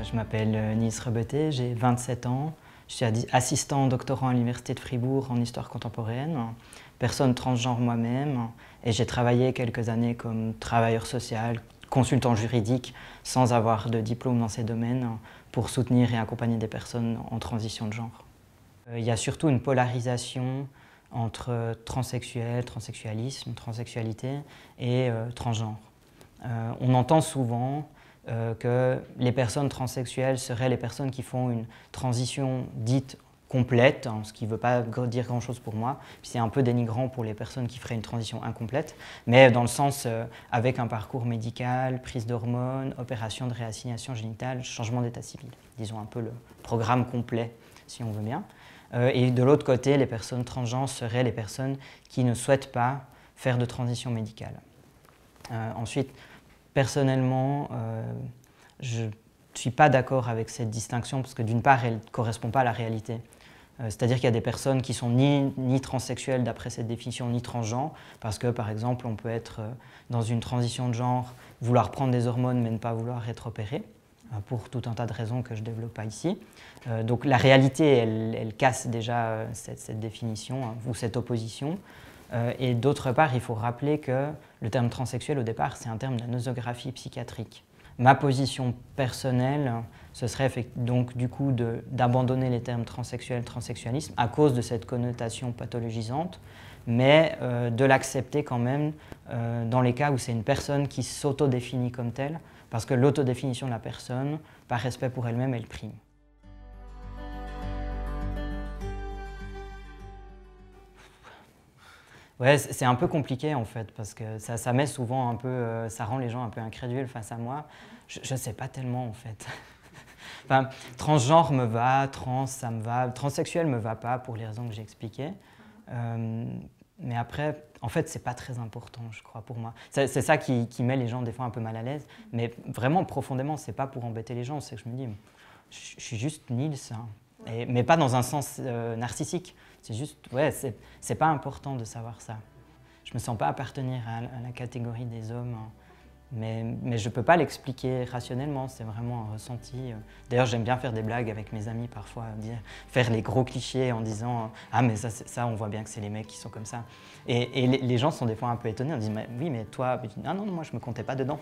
Je m'appelle Nils Rebeté, j'ai 27 ans. Je suis assistant doctorant à l'Université de Fribourg en histoire contemporaine, personne transgenre moi-même, et j'ai travaillé quelques années comme travailleur social, consultant juridique, sans avoir de diplôme dans ces domaines, pour soutenir et accompagner des personnes en transition de genre. Il y a surtout une polarisation entre transsexuel, transsexualisme, transsexualité et transgenre. On entend souvent que les personnes transsexuelles seraient les personnes qui font une transition dite complète, hein, ce qui ne veut pas dire grand-chose pour moi. C'est un peu dénigrant pour les personnes qui feraient une transition incomplète, mais dans le sens avec un parcours médical, prise d'hormones, opération de réassignation génitale, changement d'état civil. Disons un peu le programme complet, si on veut bien. Et de l'autre côté, les personnes transgenres seraient les personnes qui ne souhaitent pas faire de transition médicale. Ensuite, personnellement, je ne suis pas d'accord avec cette distinction parce que d'une part, elle ne correspond pas à la réalité. C'est-à-dire qu'il y a des personnes qui sont ni transsexuelles d'après cette définition, ni transgenres, parce que par exemple, on peut être dans une transition de genre, vouloir prendre des hormones mais ne pas vouloir être opéré, pour tout un tas de raisons que je ne développe pas ici. Donc la réalité, elle casse déjà cette définition, hein, ou cette opposition. Et d'autre part, il faut rappeler que le terme transsexuel, au départ, c'est un terme de la nosographie psychiatrique. Ma position personnelle, ce serait donc du coup d'abandonner les termes transsexuel, transsexualisme à cause de cette connotation pathologisante, mais de l'accepter quand même dans les cas où c'est une personne qui s'autodéfinit comme telle, parce que l'autodéfinition de la personne, par respect pour elle-même, elle prime. Ouais, c'est un peu compliqué en fait, parce que ça met souvent un peu, ça rend les gens un peu incrédules face à moi. Je ne sais pas tellement en fait. Enfin, transgenre me va, trans ça me va, transsexuel me va pas pour les raisons que j'ai expliquées. Mais après, en fait, c'est pas très important, je crois, pour moi. C'est ça qui met les gens des fois un peu mal à l'aise. Mais vraiment, profondément, c'est pas pour embêter les gens, c'est que je me dis, je suis juste Nils, hein. Mais pas dans un sens narcissique. C'est juste, ouais, c'est pas important de savoir ça. Je me sens pas appartenir à la catégorie des hommes, hein. Mais je peux pas l'expliquer rationnellement, c'est vraiment un ressenti. D'ailleurs, j'aime bien faire des blagues avec mes amis parfois, faire les gros clichés en disant « Ah, mais ça, on voit bien que c'est les mecs qui sont comme ça. » Et les gens sont des fois un peu étonnés, on dit « Oui, mais toi… » Ah non, moi, je me comptais pas dedans.